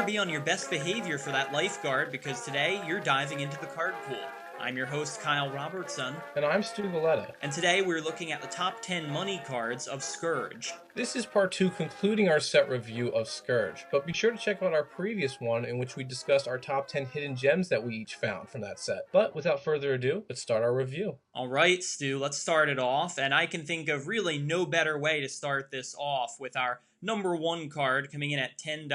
be on your best behavior for that lifeguard because today you're diving into the card pool. I'm your host, Kyle Robertson. And I'm Stu Valletta. And today we're looking at the top 10 money cards of Scourge. This is part 2 concluding our set review of Scourge, but be sure to check out our previous one in which we discussed our top 10 hidden gems that we each found from that set. But without further ado, let's start our review. Alright, Stu, let's start it off, and I can think of really no better way to start this off with our number 1 card coming in at $10,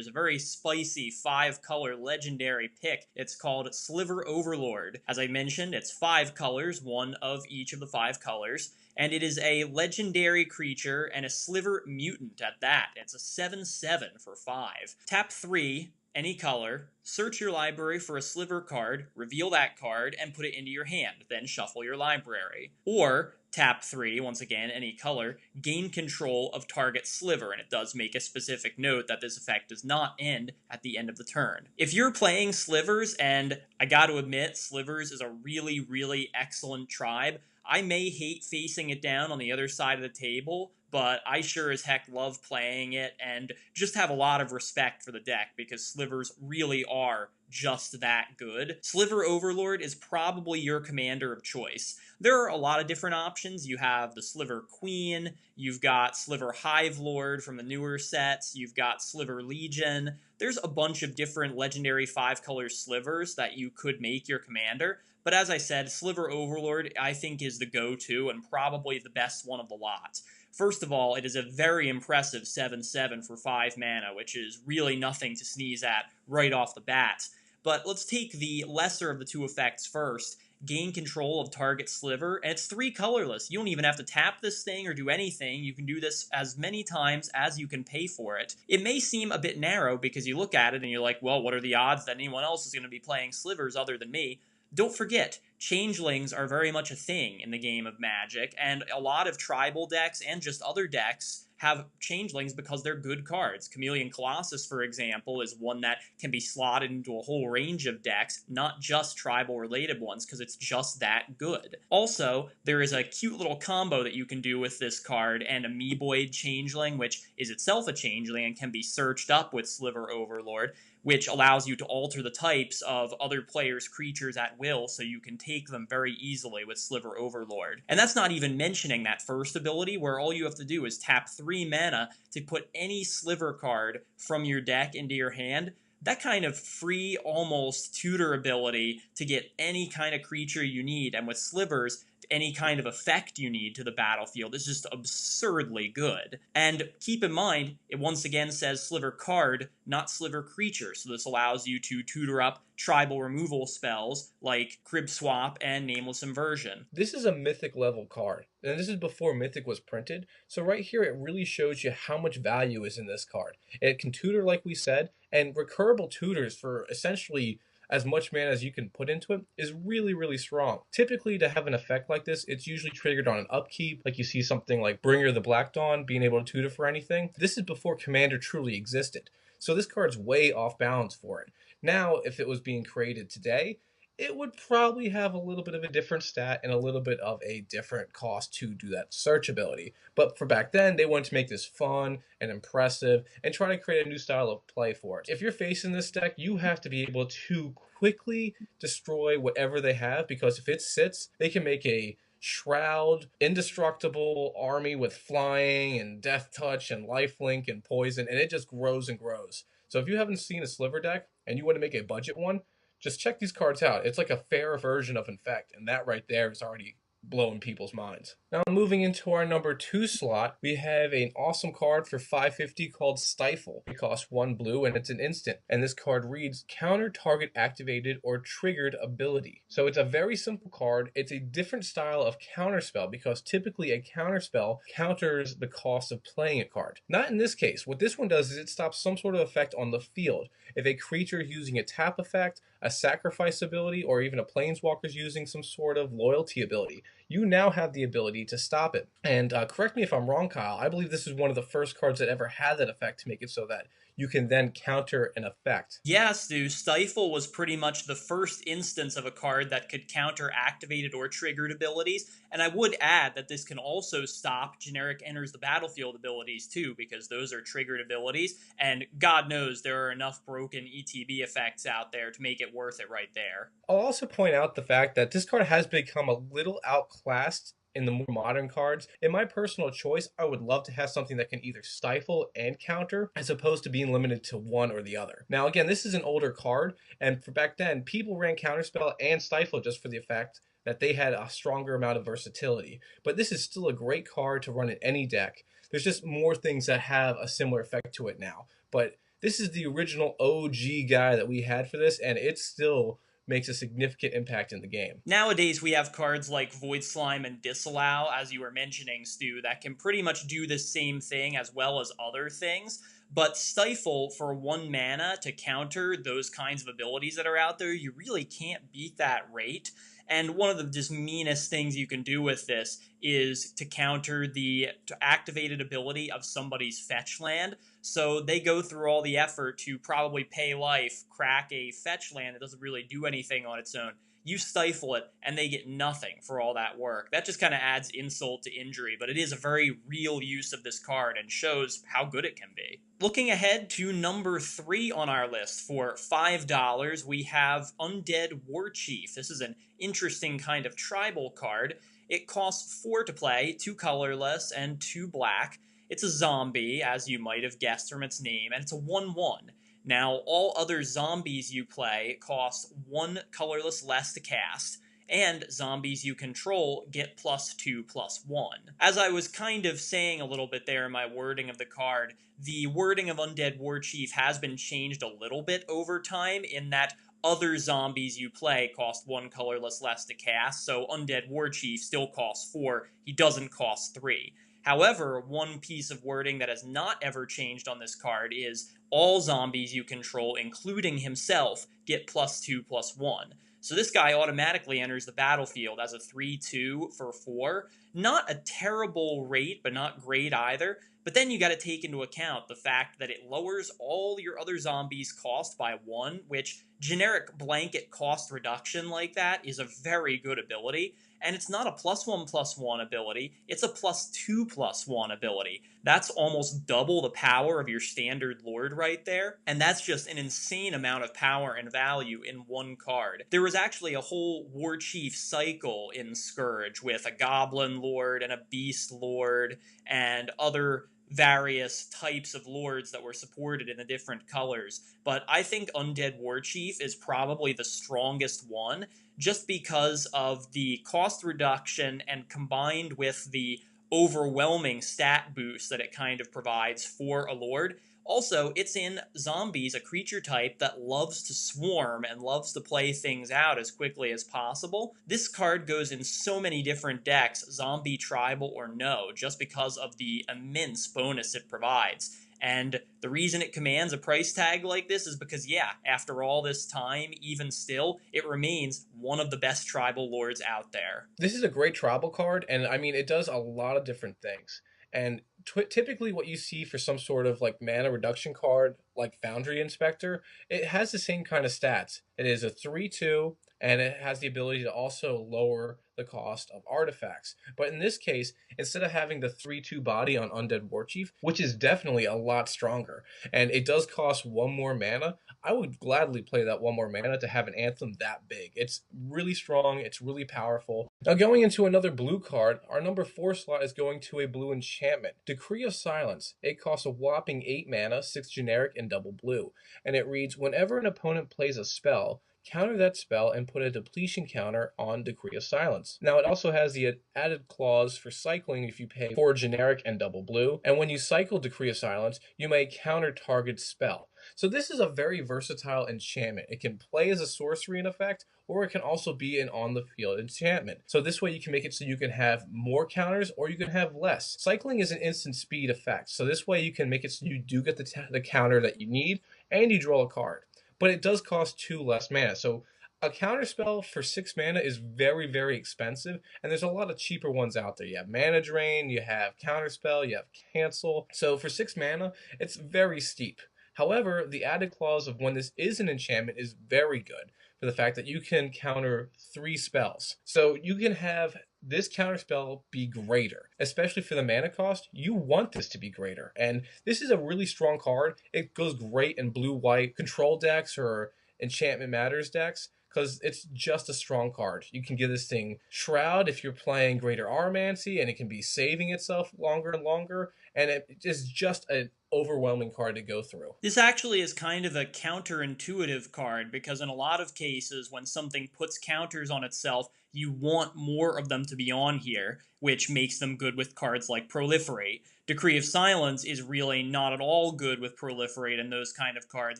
a very spicy 5-color legendary pick. It's called Sliver Overlord. As I mentioned, it's 5 colors, one of each of the 5 colors, and it is a legendary creature and a Sliver mutant at that. It's a 7/7 for 5. Tap 3, any color, search your library for a Sliver card, reveal that card, and put it into your hand, then shuffle your library. Or, tap 3, once again, any color, gain control of target Sliver, and it does make a specific note that this effect does not end at the end of the turn. If you're playing Slivers, and I gotta admit, Slivers is a really, really excellent tribe, I may hate facing it down on the other side of the table, but I sure as heck love playing it and just have a lot of respect for the deck because Slivers really are just that good. Sliver Overlord is probably your commander of choice. There are a lot of different options. You have the Sliver Queen, you've got Sliver Hive Lord from the newer sets, you've got Sliver Legion. There's a bunch of different legendary 5-color slivers that you could make your commander. But as I said, Sliver Overlord I think is the go-to and probably the best one of the lot. First of all, it is a very impressive 7/7 for 5 mana, which is really nothing to sneeze at right off the bat. But let's take the lesser of the two effects first. Gain control of target Sliver, and it's 3 colorless. You don't even have to tap this thing or do anything. You can do this as many times as you can pay for it. It may seem a bit narrow because you look at it and you're like, well, what are the odds that anyone else is going to be playing Slivers other than me? Don't forget, changelings are very much a thing in the game of Magic, and a lot of tribal decks and just other decks have changelings because they're good cards. Chameleon Colossus, for example, is one that can be slotted into a whole range of decks, not just tribal-related ones, because it's just that good. Also, there is a cute little combo that you can do with this card and Amoeboid Changeling, which is itself a changeling and can be searched up with Sliver Overlord, which allows you to alter the types of other players' creatures at will, so you can take them very easily with Sliver Overlord. And that's not even mentioning that first ability, where all you have to do is tap 3 mana to put any Sliver card from your deck into your hand. That kind of free, almost tutor ability to get any kind of creature you need, and with Slivers, any kind of effect you need to the battlefield is just absurdly good. And keep in mind, it once again says Sliver card, not Sliver creature, so this allows you to tutor up tribal removal spells like Crib Swap and Nameless Inversion. This is a Mythic level card, and this is before Mythic was printed, so right here it really shows you how much value is in this card. It can tutor like we said, and recurable tutors for essentially as much mana as you can put into it is really, really strong. Typically, to have an effect like this, it's usually triggered on an upkeep, like you see something like Bringer the Black Dawn being able to tutor for anything. This is before Commander truly existed, so this card's way off balance for it. Now, if it was being created today, it would probably have a little bit of a different stat and a little bit of a different cost to do that search ability. But for back then, they wanted to make this fun and impressive and try to create a new style of play for it. If you're facing this deck, you have to be able to quickly destroy whatever they have, because if it sits, they can make a Shroud, indestructible army with flying and death touch and lifelink and poison, and it just grows and grows. So if you haven't seen a Sliver deck and you want to make a budget one, just check these cards out. It's like a fair version of Infect, and that right there is already blowing people's minds. Now moving into our number 2 slot, we have an awesome card for 550 called Stifle. It costs 1 blue and it's an instant, and this card reads counter target activated or triggered ability. So it's a very simple card. It's a different style of counterspell because typically a counterspell counters the cost of playing a card. Not in this case. What this one does is it stops some sort of effect on the field. If a creature is using a tap effect, a sacrifice ability, or even a planeswalker is using some sort of loyalty ability, you now have the ability to stop it. And correct me if I'm wrong, Kyle, I believe this is one of the first cards that ever had that effect to make it so that you can then counter an effect. Yeah, Stu, Stifle was pretty much the first instance of a card that could counter activated or triggered abilities, and I would add that this can also stop generic enters the battlefield abilities too, because those are triggered abilities, and God knows there are enough broken ETB effects out there to make it worth it right there. I'll also point out the fact that this card has become a little outclassed in the more modern cards. In my personal choice, I would love to have something that can either stifle and counter, as opposed to being limited to one or the other. Now, again, this is an older card, and for back then, people ran counterspell and stifle just for the fact that they had a stronger amount of versatility. But this is still a great card to run in any deck. There's just more things that have a similar effect to it now. But this is the original OG guy that we had for this, and it still makes a significant impact in the game. Nowadays, we have cards like Void Slime and Disallow, as you were mentioning, Stu, that can pretty much do the same thing as well as other things. But Stifle, for 1 mana to counter those kinds of abilities that are out there, you really can't beat that rate. And one of the just meanest things you can do with this is to counter the activated ability of somebody's fetch land. So they go through all the effort to probably pay life, crack a fetch land that doesn't really do anything on its own. You stifle it, and they get nothing for all that work. That just kind of adds insult to injury, but it is a very real use of this card and shows how good it can be. Looking ahead to number 3 on our list, for $5, we have Undead Warchief. This is an interesting kind of tribal card. It costs 4 to play, 2 colorless, and 2 black. It's a zombie, as you might have guessed from its name, and it's a 1/1. Now, all other zombies you play cost 1 colorless less to cast, and zombies you control get +2/+1. As I was kind of saying a little bit there in my wording of the card, the wording of Undead Warchief has been changed a little bit over time in that other zombies you play cost 1 colorless less to cast, so Undead Warchief still costs 4, he doesn't cost 3. However, one piece of wording that has not ever changed on this card is all zombies you control, including himself, get +2/+1. So this guy automatically enters the battlefield as a 3/2 for 4. Not a terrible rate, but not great either. But then you got to take into account the fact that it lowers all your other zombies' cost by 1, which generic blanket cost reduction like that is a very good ability. And it's not a +1/+1 ability, it's a +2/+1 ability. That's almost double the power of your standard Lord right there, and that's just an insane amount of power and value in one card. There was actually a whole Warchief cycle in Scourge with a Goblin Lord and a Beast Lord and other various types of lords that were supported in the different colors, but I think Undead Warchief is probably the strongest one, just because of the cost reduction and combined with the overwhelming stat boost that it kind of provides for a lord. Also, it's in zombies, a creature type that loves to swarm and loves to play things out as quickly as possible. This card goes in so many different decks, zombie, tribal, or no, just because of the immense bonus it provides. And the reason it commands a price tag like this is because, yeah, after all this time, even still, it remains one of the best tribal lords out there. This is a great tribal card, and I mean, it does a lot of different things. And typically, what you see for some sort of like mana reduction card, like Foundry Inspector, it has the same kind of stats. It is a 3/2, and it has the ability to also lower the cost of artifacts. But in this case, instead of having the 3/2 body on Undead Warchief, which is definitely a lot stronger, and it does cost 1 more mana, I would gladly play that 1 more mana to have an Anthem that big. It's really strong, it's really powerful. Now, going into another blue card, our number 4 slot is going to a blue enchantment. Decree of Silence. It costs a whopping 8 mana, 6 generic, and double blue. And it reads, whenever an opponent plays a spell, counter that spell and put a depletion counter on Decree of Silence. Now, it also has the added clause for cycling if you pay 4 generic and double blue, and when you cycle Decree of Silence, you may counter target spell. So this is a very versatile enchantment. It can play as a sorcery in effect, or it can also be an on-the-field enchantment. So this way you can make it so you can have more counters, or you can have less. Cycling is an instant speed effect, so this way you can make it so you do get the counter that you need, and you draw a card. But it does cost 2 less mana, so A counterspell for 6 mana is very, very expensive, and there's a lot of cheaper ones out there. You have Mana Drain, you have Counterspell, you have Cancel. So for 6 mana, it's very steep. However, the added clause of when this is an enchantment is very good for the fact that you can counter 3 spells. So you can have this counterspell be greater, especially for the mana cost. You want this to be greater, and this is a really strong card. It goes great in blue-white control decks or Enchantment Matters decks, because it's just a strong card. You can give this thing Shroud if you're playing Greater Aromancy, and it can be saving itself longer and longer, and it is just an overwhelming card to go through. This actually is kind of a counterintuitive card, because in a lot of cases, when something puts counters on itself, you want more of them to be on here, which makes them good with cards like Proliferate. Decree of Silence is really not at all good with Proliferate and those kind of cards,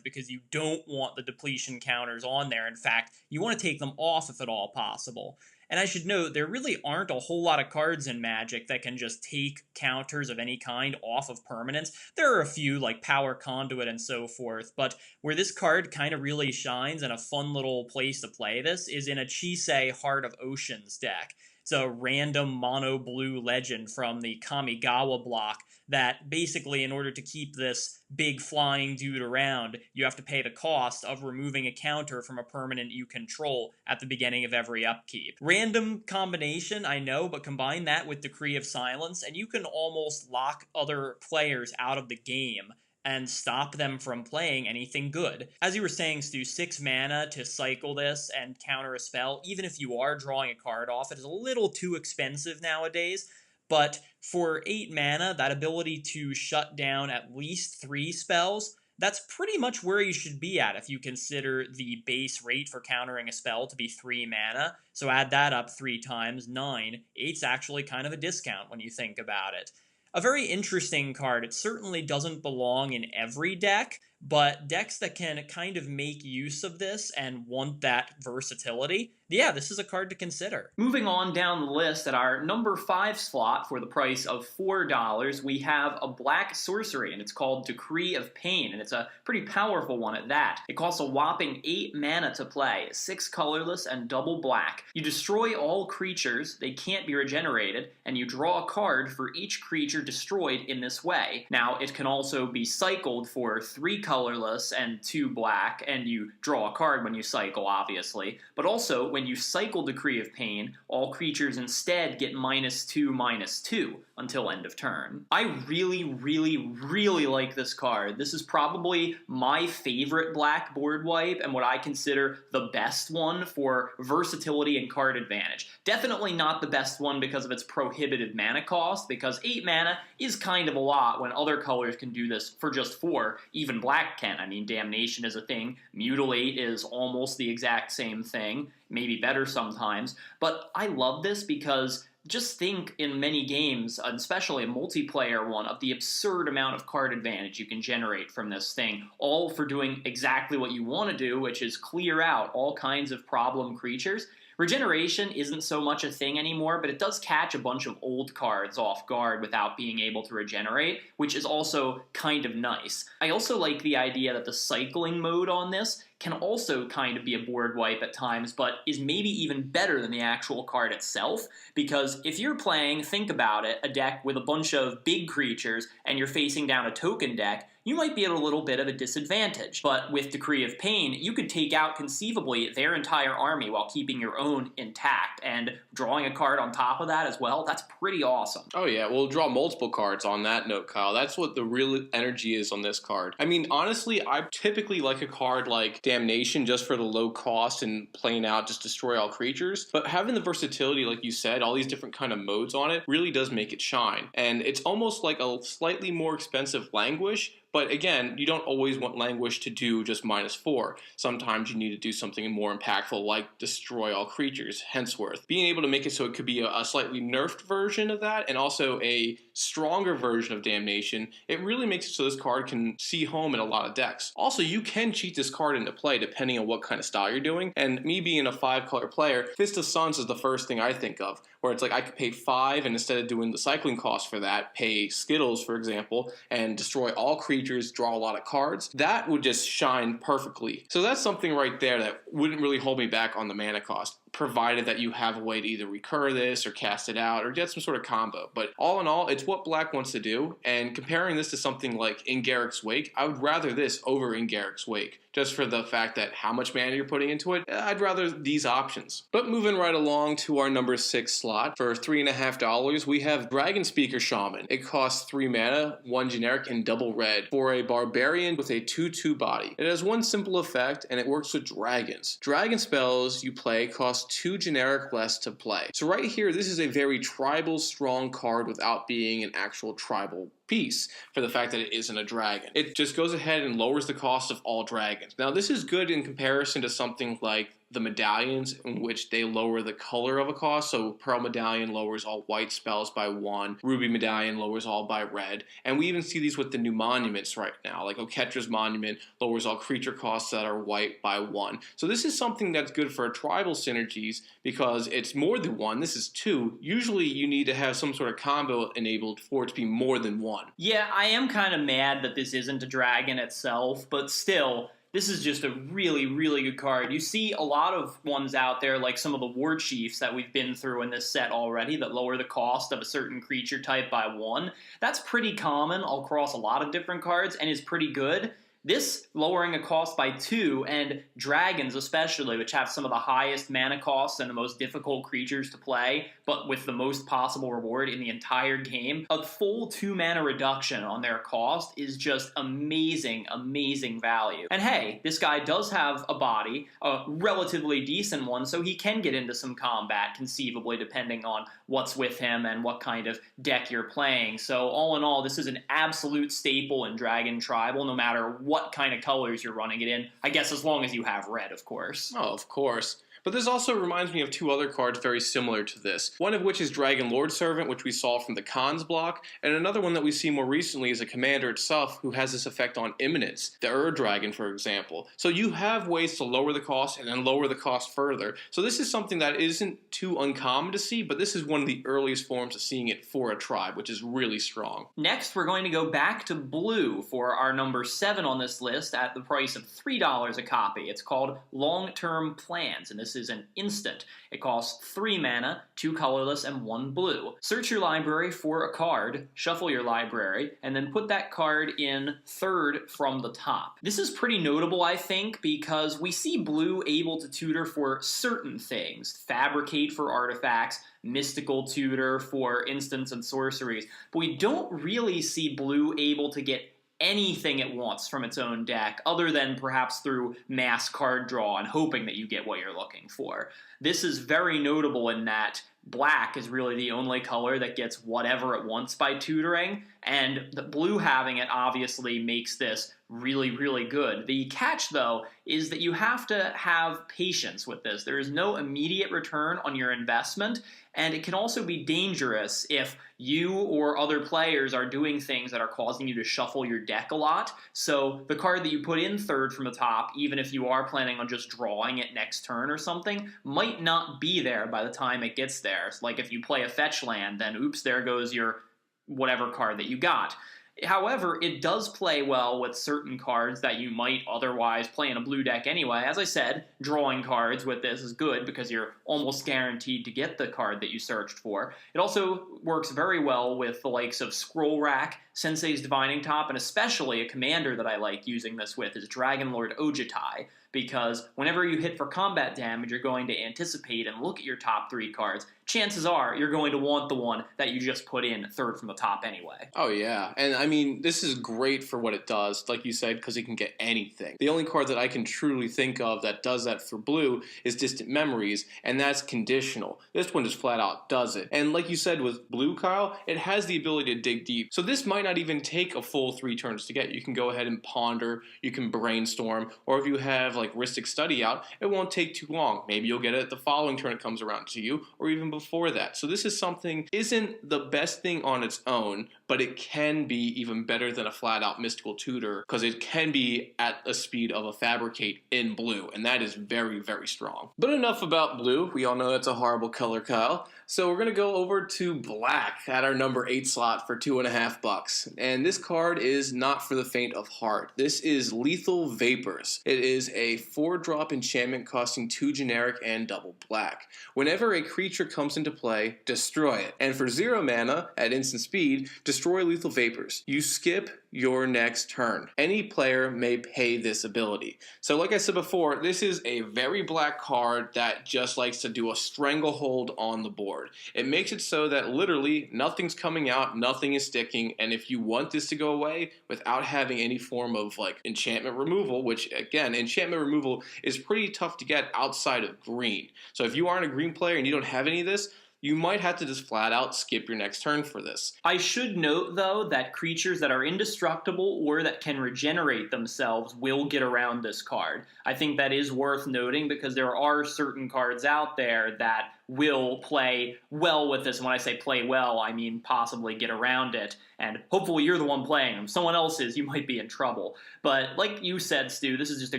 because you don't want the depletion counters on there. In fact, you want to take them off if at all possible. And I should note, there really aren't a whole lot of cards in Magic that can just take counters of any kind off of permanents. There are a few, like Power Conduit and so forth, but where this card kind of really shines and a fun little place to play this is in a Chisei Heart of Oceans deck. It's a random mono blue legend from the Kamigawa block that basically, in order to keep this big flying dude around, you have to pay the cost of removing a counter from a permanent you control at the beginning of every upkeep. Random combination, I know, but combine that with Decree of Silence, and you can almost lock other players out of the game and stop them from playing anything good. As you were saying, Stu, 6 mana to cycle this and counter a spell, even if you are drawing a card off, it is a little too expensive nowadays. But for 8 mana, that ability to shut down at least 3 spells, that's pretty much where you should be at if you consider the base rate for countering a spell to be 3 mana. So add that up 3 times, 9. 8's actually kind of a discount when you think about it. A very interesting card. It certainly doesn't belong in every deck, but decks that can kind of make use of this and want that versatility, yeah, this is a card to consider. Moving on down the list, at our number 5 slot for the price of $4, we have a black sorcery, and it's called Decree of Pain, and it's a pretty powerful one at that. It costs a whopping 8 mana to play, 6 colorless and double black. You destroy all creatures, they can't be regenerated, and you draw a card for each creature destroyed in this way. Now, it can also be cycled for 3 colorless and 2 black, and you draw a card when you cycle, obviously, but also when you cycle Decree of Pain, all creatures instead get -2/-2 until end of turn. I really like this card. This is probably my favorite black board wipe and what I consider the best one for versatility and card advantage. Definitely not the best one because of its prohibitive mana cost, because 8 mana is kind of a lot when other colors can do this for just 4. Even black can. I mean, Damnation is a thing. Mutilate is almost the exact same thing. Maybe better sometimes. But I love this because just think in many games, especially a multiplayer one, of the absurd amount of card advantage you can generate from this thing, all for doing exactly what you want to do, which is clear out all kinds of problem creatures. Regeneration isn't so much a thing anymore, but it does catch a bunch of old cards off guard without being able to regenerate, which is also kind of nice. I also like the idea that the cycling mode on this can also kind of be a board wipe at times, but is maybe even better than the actual card itself, because if you're playing, think about it, a deck with a bunch of big creatures and you're facing down a token deck, you might be at a little bit of a disadvantage. But with Decree of Pain, you could take out conceivably their entire army while keeping your own intact, and drawing a card on top of that as well, that's pretty awesome. Oh yeah, we'll draw multiple cards on that note, Kyle. That's what the real energy is on this card. I mean, honestly, I typically like a card like Damnation just for the low cost and playing out just destroy all creatures, but having the versatility, like you said, all these different kind of modes on it really does make it shine. And it's almost like a slightly more expensive Languish, but again, you don't always want Languish to do just -4. Sometimes you need to do something more impactful like destroy all creatures, Henceforth. Being able to make it so it could be a slightly nerfed version of that and also a stronger version of Damnation, it really makes it so this card can see home in a lot of decks. Also, you can cheat this card into play depending on what kind of style you're doing, and me being a 5-color player, Fist of Suns is the first thing I think of, where it's like I could pay 5 and instead of doing the cycling cost for that, pay Skittles, for example, and destroy all creatures creatures draw a lot of cards, that would just shine perfectly. So that's something right there that wouldn't really hold me back on the mana cost, provided that you have a way to either recur this or cast it out or get some sort of combo. But all in all, it's what black wants to do, and comparing this to something like In Garruk's Wake, I would rather this over In Garruk's Wake, just for the fact that how much mana you're putting into it. I'd rather these options. But moving right along to our number 6 slot, for $3.50 we have Dragon Speaker Shaman. It costs 3 mana, 1 generic, and double red for a barbarian with a 2/2 body. It has one simple effect, and it works with dragons. Dragon spells you play cost 2 generic less to play. So right here, this is a very tribal strong card without being an actual tribal piece, for the fact that it isn't a dragon. It just goes ahead and lowers the cost of all dragons. Now this is good in comparison to something like the medallions, in which they lower the color of a cost. So Pearl Medallion lowers all white spells by 1, Ruby Medallion lowers all by red, and we even see these with the new monuments right now, like Oketra's Monument lowers all creature costs that are white by 1. So this is something that's good for tribal synergies, because it's more than 1, this is 2. Usually you need to have some sort of combo enabled for it to be more than 1. Yeah, I am kind of mad that this isn't a dragon itself, but still, this is just a really, really good card. You see a lot of ones out there, like some of the warchiefs that we've been through in this set already, that lower the cost of a certain creature type by 1. That's pretty common across a lot of different cards and is pretty good. This lowering a cost by 2, and dragons especially, which have some of the highest mana costs and the most difficult creatures to play, but with the most possible reward in the entire game, a full 2 mana reduction on their cost is just amazing, amazing value. And hey, this guy does have a body, a relatively decent one, so he can get into some combat, conceivably, depending on what's with him and what kind of deck you're playing. So all in all, this is an absolute staple in Dragon Tribal, no matter what kind of colors you're running it in. I guess as long as you have red, of course. Oh, of course. But this also reminds me of 2 other cards very similar to this. One of which is Dragon Lord Servant, which we saw from the Khans block, and another one that we see more recently is a commander itself who has this effect on imminence, the Dragon, for example. So you have ways to lower the cost and then lower the cost further. So this is something that isn't too uncommon to see, but this is one of the earliest forms of seeing it for a tribe, which is really strong. Next, we're going to go back to blue for our number 7 on this list at the price of $3 a copy. It's called Long-Term Plans, and this is an instant. It costs 3 mana, 2 colorless, and 1 blue. Search your library for a card, shuffle your library, and then put that card in 3rd from the top. This is pretty notable, I think, because we see blue able to tutor for certain things. Fabricate for artifacts, mystical tutor for instants and sorceries, but we don't really see blue able to get anything it wants from its own deck, other than perhaps through mass card draw and hoping that you get what you're looking for. This is very notable in that black is really the only color that gets whatever it wants by tutoring, and the blue having it obviously makes this really, really good. The catch, though, is that you have to have patience with this. There is no immediate return on your investment, and it can also be dangerous if you or other players are doing things that are causing you to shuffle your deck a lot. So the card that you put in 3rd from the top, even if you are planning on just drawing it next turn or something, might not be there by the time it gets there. It's like if you play a fetch land, then oops, there goes your whatever card that you got. However, it does play well with certain cards that you might otherwise play in a blue deck anyway. As I said, drawing cards with this is good because you're almost guaranteed to get the card that you searched for. It also works very well with the likes of Scroll Rack, Sensei's Divining Top, and especially a commander that I like using this with is Dragon Lord Ojitai, because whenever you hit for combat damage, you're going to anticipate and look at your top 3 cards. Chances are you're going to want the one that you just put in 3rd from the top anyway. Oh yeah, and I mean, this is great for what it does, like you said, because it can get anything. The only card that I can truly think of that does that for blue is Distant Memories, and that's conditional. This one just flat out does it. And like you said with blue, Kyle, it has the ability to dig deep. So this might not even take a full 3 turns to get. You can go ahead and ponder, you can brainstorm, or if you have like like Rhystic Study out, it won't take too long. Maybe you'll get it the following turn it comes around to you, or even before that. So this is something, isn't the best thing on its own, but it can be even better than a flat-out Mystical Tutor, because it can be at a speed of a Fabricate in blue, and that is very, very strong. But enough about blue. We all know that's a horrible color, Kyle. So we're going to go over to black at our number 8 slot for $2.50. And this card is not for the faint of heart. This is Lethal Vapors. It is a 4-drop enchantment costing 2 generic and double black. Whenever a creature comes into play, destroy it. And for 0 mana at instant speed, destroy Lethal Vapors. You skip your next turn. Any player may pay this ability. So like I said before, this is a very black card that just likes to do a stranglehold on the board. It makes it so that literally nothing's coming out, nothing is sticking, and if you want this to go away without having any form of like enchantment removal, which again, enchantment removal is pretty tough to get outside of green. So if you aren't a green player and you don't have any of this, you might have to just flat out skip your next turn for this. I should note, though, that creatures that are indestructible or that can regenerate themselves will get around this card. I think that is worth noting because there are certain cards out there that will play well with this. When I say play well, I mean possibly get around it. And hopefully you're the one playing them. If someone else is, you might be in trouble. But like you said, Stu, this is just a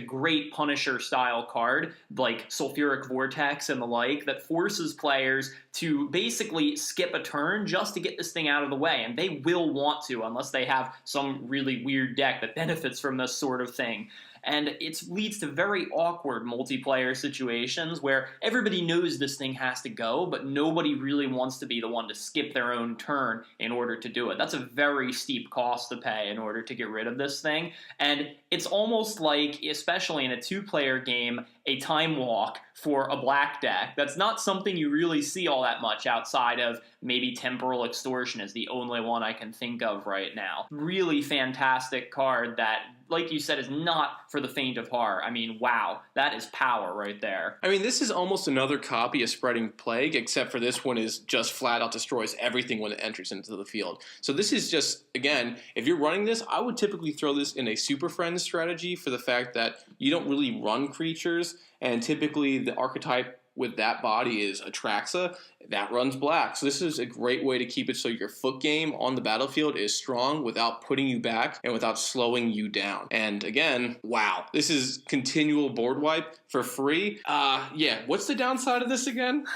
great Punisher-style card, like Sulfuric Vortex and the like, that forces players to basically skip a turn just to get this thing out of the way. And they will want to, unless they have some really weird deck that benefits from this sort of thing. And it leads to very awkward multiplayer situations where everybody knows this thing has to go, but nobody really wants to be the one to skip their own turn in order to do it. That's a very steep cost to pay in order to get rid of this thing. And it's almost like, especially in a 2-player game, a time walk for a black deck. That's not something you really see all that much outside of maybe Temporal Extortion is the only one I can think of right now. Really fantastic card that, like you said, is not for the faint of heart. I mean, wow, that is power right there. I mean, this is almost another copy of Spreading Plague, except for this one is just flat out destroys everything when it enters into the field. So this is just, again, if you're running this, I would typically throw this in a Super Friends strategy for the fact that you don't really run creatures, and typically the archetype with that body is Atraxa. That runs black. So this is a great way to keep it so your foot game on the battlefield is strong without putting you back and without slowing you down. And again, wow, this is continual board wipe for free. Yeah, what's the downside of this again?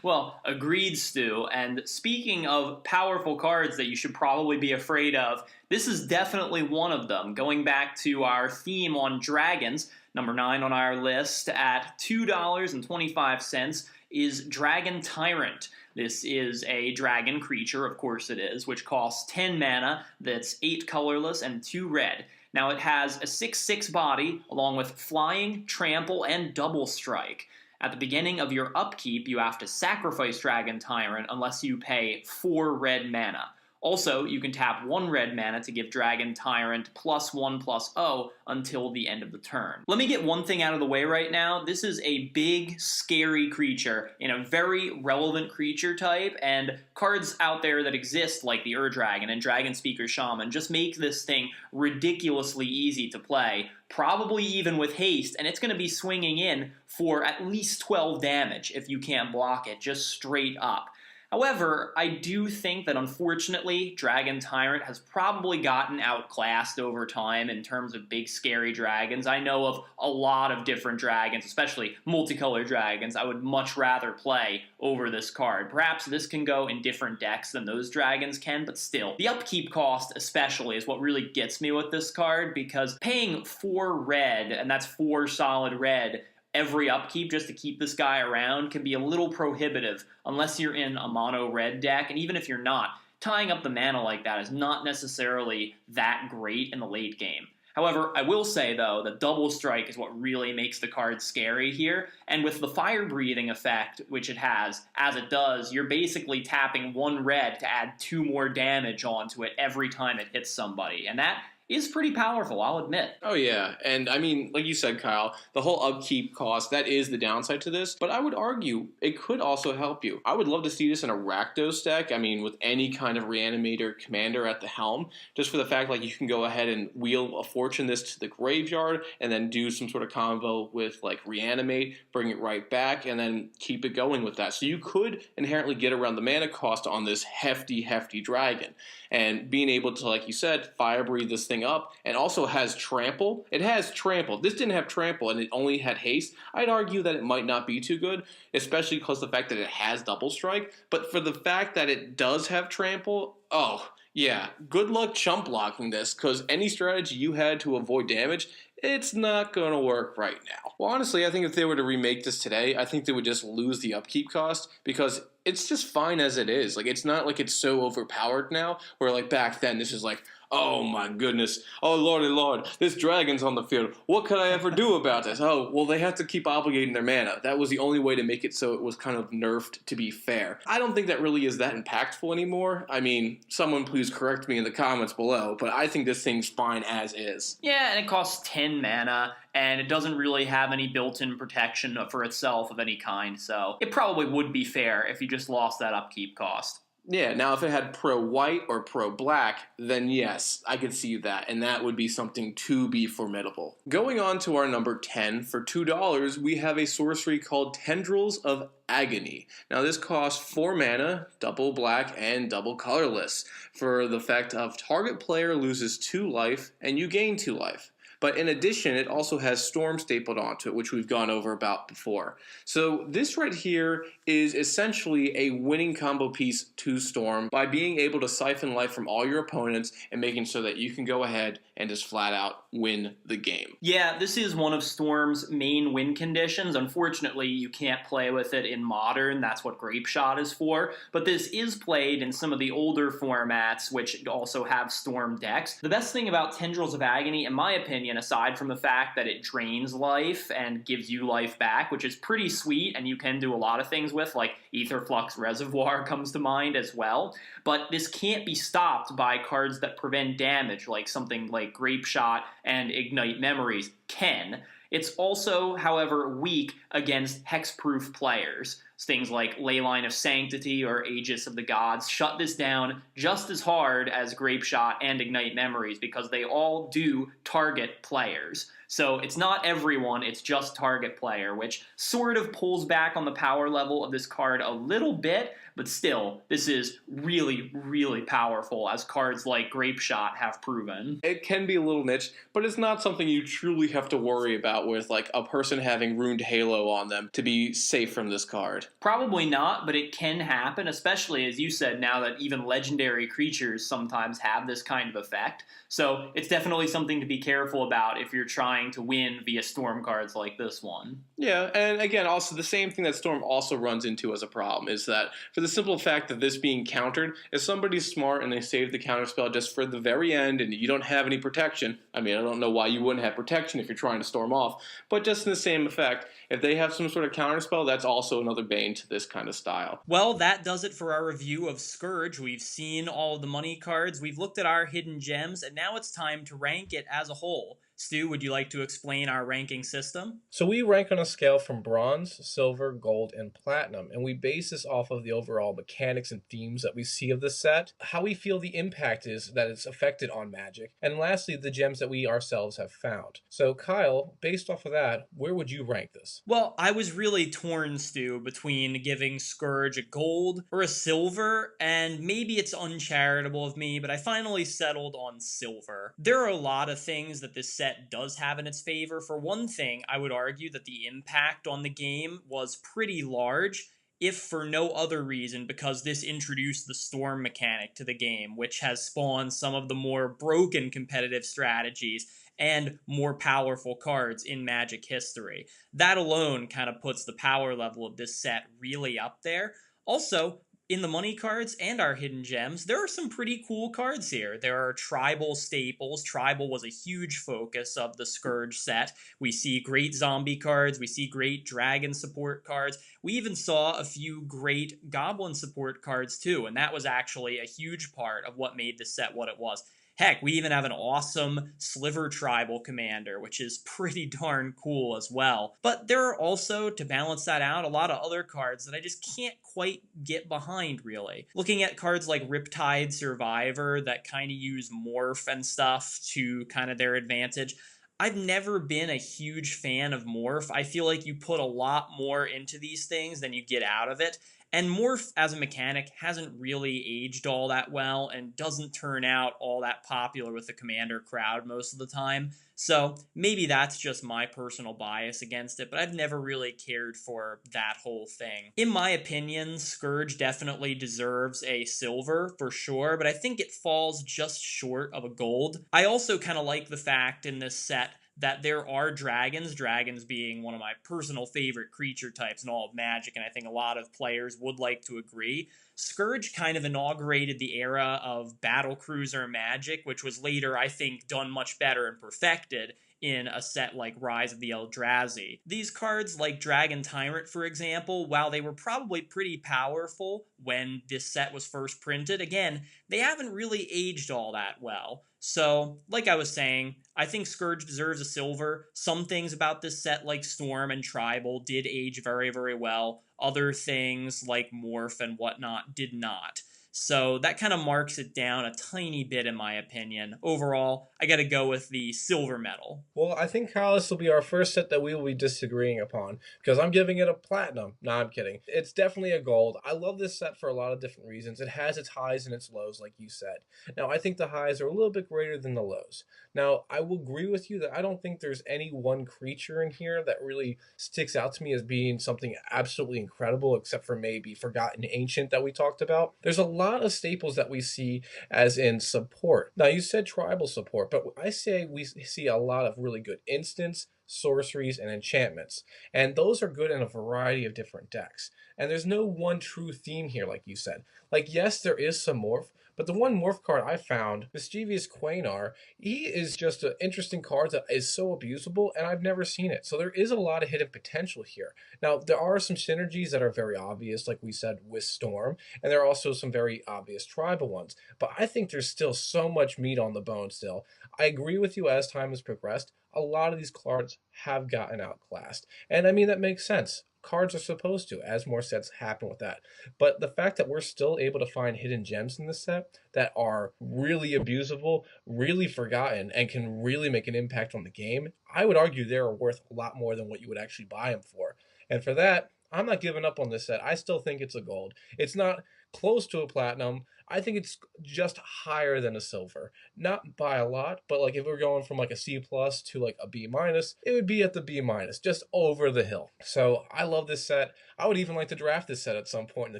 Well, agreed, Stu. And speaking of powerful cards that you should probably be afraid of, this is definitely one of them. Going back to our theme on dragons, number 9 on our list at $2.25 is Dragon Tyrant. This is a dragon creature, of course it is, which costs 10 mana, that's 8 colorless and 2 red. Now it has a 6/6 body, along with flying, trample, and double strike. At the beginning of your upkeep, you have to sacrifice Dragon Tyrant unless you pay 4 red mana. Also, you can tap 1 red mana to give Dragon Tyrant +1/+0 until the end of the turn. Let me get one thing out of the way right now. This is a big, scary creature in a very relevant creature type, and cards out there that exist like the Ur-Dragon and Dragon Speaker Shaman just make this thing ridiculously easy to play, probably even with haste, and it's going to be swinging in for at least 12 damage if you can't block it, just straight up. However, I do think that unfortunately, Dragon Tyrant has probably gotten outclassed over time in terms of big scary dragons. I know of a lot of different dragons, especially multicolored dragons, I would much rather play over this card. Perhaps this can go in different decks than those dragons can, but still. The upkeep cost especially is what really gets me with this card, because paying 4 red, and that's 4 solid red, every upkeep just to keep this guy around can be a little prohibitive unless you're in a mono red deck, and even if you're not, tying up the mana like that is not necessarily that great in the late game. However, I will say, though, that double strike is what really makes the card scary here, and with the fire breathing effect, which it has, as it does, you're basically tapping 1 red to add 2 more damage onto it every time it hits somebody, and that is pretty powerful, I'll admit. Oh yeah, and I mean, like you said, Kyle, the whole upkeep cost, that is the downside to this, but I would argue it could also help you. I would love to see this in a Rakdos deck, I mean, with any kind of Reanimator commander at the helm, just for the fact like you can go ahead and wheel a Fortune this to the graveyard, and then do some sort of combo with like Reanimate, bring it right back, and then keep it going with that. So you could inherently get around the mana cost on this hefty dragon. And being able to, like you said, fire breathe this thing up, and also has trample. It has trample. This didn't have trample, and it only had haste. I'd argue that it might not be too good, especially because of the fact that it has double strike. But for the fact that it does have trample, oh, yeah, good luck chump blocking this, because any strategy you had to avoid damage, it's not going to work right now. Well, honestly, I think if they were to remake this today, I think they would just lose the upkeep cost, because it's just fine as it is. Like, it's not like it's so overpowered now, where like back then this is like, oh my goodness, oh lordy lord, this dragon's on the field. What could I ever do about this? Oh, well, they have to keep obligating their mana. That was the only way to make it so it was kind of nerfed to be fair. I don't think that really is that impactful anymore. I mean, someone please correct me in the comments below, but I think this thing's fine as is. Yeah, and it costs 10 mana, and it doesn't really have any built-in protection for itself of any kind, so it probably would be fair if you just lost that upkeep cost. Yeah, now if it had pro-white or pro-black, then yes, I could see that, and that would be something to be formidable. Going on to our number 10, for $2, we have a sorcery called Tendrils of Agony. Now this costs 4 mana, double black, and double colorless, for the effect of target player loses 2 life, and you gain 2 life. But in addition, it also has Storm stapled onto it, which we've gone over about before. So this right here is essentially a winning combo piece to Storm by being able to siphon life from all your opponents and making so that you can go ahead and just flat out win the game. Yeah, this is one of Storm's main win conditions. Unfortunately, you can't play with it in Modern. That's what Grape Shot is for. But this is played in some of the older formats, which also have Storm decks. The best thing about Tendrils of Agony, in my opinion, aside from the fact that it drains life and gives you life back, which is pretty sweet and you can do a lot of things with, like Aetherflux Reservoir comes to mind as well. But this can't be stopped by cards that prevent damage, like something like Grape Shot and Ignite Memories can. It's also, however, weak against hexproof players. Things like Leyline of Sanctity or Aegis of the Gods shut this down just as hard as Grape Shot and Ignite Memories because they all do target players. So it's not everyone, it's just target player, which sort of pulls back on the power level of this card a little bit, but still, this is really, really powerful, as cards like Grape Shot have proven. It can be a little niche, but it's not something you truly have to worry about with like a person having Ruined Halo on them to be safe from this card. Probably not, but it can happen, especially as you said, now that even legendary creatures sometimes have this kind of effect. So it's definitely something to be careful about if you're trying to win via Storm cards like this one. Yeah, and again, also the same thing that Storm also runs into as a problem is that for the simple fact that this being countered, if somebody's smart and they save the counterspell just for the very end and you don't have any protection, I mean, I don't know why you wouldn't have protection if you're trying to storm off, but just in the same effect, if they have some sort of counterspell, that's also another bane to this kind of style. Well, that does it for our review of Scourge. We've seen all of the money cards, we've looked at our hidden gems, and now it's time to rank it as a whole. Stu, would you like to explain our ranking system? So we rank on a scale from bronze, silver, gold, and platinum, and we base this off of the overall mechanics and themes that we see of the set, how we feel the impact is that it's affected on Magic, and lastly, the gems that we ourselves have found. So Kyle, based off of that, where would you rank this? Well, I was really torn, Stu, between giving Scourge a gold or a silver, and maybe it's uncharitable of me, but I finally settled on silver. There are a lot of things that this set does have in its favor. For one thing, I would argue that the impact on the game was pretty large, if for no other reason because this introduced the Storm mechanic to the game, which has spawned some of the more broken competitive strategies and more powerful cards in Magic history. That alone kind of puts the power level of this set really up there. Also, in the money cards and our hidden gems, there are some pretty cool cards here. There are tribal staples. Tribal was a huge focus of the Scourge set. We see great zombie cards. We see great dragon support cards. We even saw a few great goblin support cards too, and that was actually a huge part of what made this set what it was. Heck, we even have an awesome Sliver Tribal Commander, which is pretty darn cool as well. But there are also, to balance that out, a lot of other cards that I just can't quite get behind, really. Looking at cards like Riptide Survivor that kind of use Morph and stuff to kind of their advantage, I've never been a huge fan of Morph. I feel like you put a lot more into these things than you get out of it. And Morph as a mechanic hasn't really aged all that well and doesn't turn out all that popular with the Commander crowd most of the time. So maybe that's just my personal bias against it, but I've never really cared for that whole thing. In my opinion, Scourge definitely deserves a silver for sure, but I think it falls just short of a gold. I also kind of like the fact in this set that there are dragons being one of my personal favorite creature types in all of Magic, and I think a lot of players would like to agree. Scourge kind of inaugurated the era of battlecruiser Magic, which was later, I think, done much better and perfected in a set like Rise of the Eldrazi. These cards, like Dragon Tyrant, for example, while they were probably pretty powerful when this set was first printed, again, they haven't really aged all that well. So, like I was saying, I think Scourge deserves a silver. Some things about this set, like Storm and Tribal, did age very, very well. Other things, like Morph and whatnot, did not. So that kind of marks it down a tiny bit in my opinion. Overall, I gotta go with the silver medal. Well, I think, Kyle, this will be our first set that we will be disagreeing upon, because I'm giving it a platinum. No, I'm kidding. It's definitely a gold. I love this set for a lot of different reasons. It has its highs and its lows, like you said. Now, I think the highs are a little bit greater than the lows. Now, I will agree with you that I don't think there's any one creature in here that really sticks out to me as being something absolutely incredible, except for maybe Forgotten Ancient that we talked about. There's a lot of staples that we see as in support. Now, you said tribal support, but I say we see a lot of really good instants, sorceries, and enchantments. And those are good in a variety of different decks. And there's no one true theme here, like you said. Like, yes, there is some morph, but the one morph card I found, Mischievous Quainar, he is just an interesting card that is so abusable, and I've never seen it. So there is a lot of hidden potential here. Now, there are some synergies that are very obvious, like we said, with Storm, and there are also some very obvious tribal ones. But I think there's still so much meat on the bone still. I agree with you as time has progressed. A lot of these cards have gotten outclassed. And I mean, that makes sense. Cards are supposed to, as more sets happen with that. But the fact that we're still able to find hidden gems in this set that are really abusable, really forgotten, and can really make an impact on the game, I would argue they're worth a lot more than what you would actually buy them for. And for that, I'm not giving up on this set. I still think it's a gold. It's not close to a platinum. I think it's just higher than a silver. Not by a lot, but like if we're going from like a C plus to like a B minus, it would be at the B minus, just over the hill. So I love this set. I would even like to draft this set at some point in the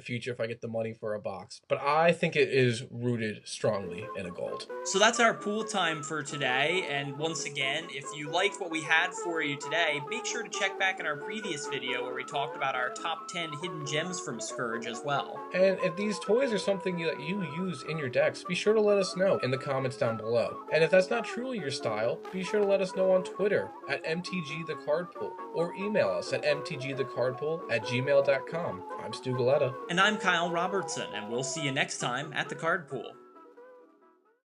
future if I get the money for a box. But I think it is rooted strongly in a gold. So that's our pool time for today, and once again, if you liked what we had for you today, make sure to check back in our previous video where we talked about our top 10 hidden gems from Scourge as well. And if these toys are something that you use in your decks, be sure to let us know in the comments down below. And if that's not truly your style, be sure to let us know on Twitter at MTGTheCardPool or email us at mtgthecardpool@gmail.com. I'm Stu Galetta. And I'm Kyle Robertson, and we'll see you next time at the Card Pool.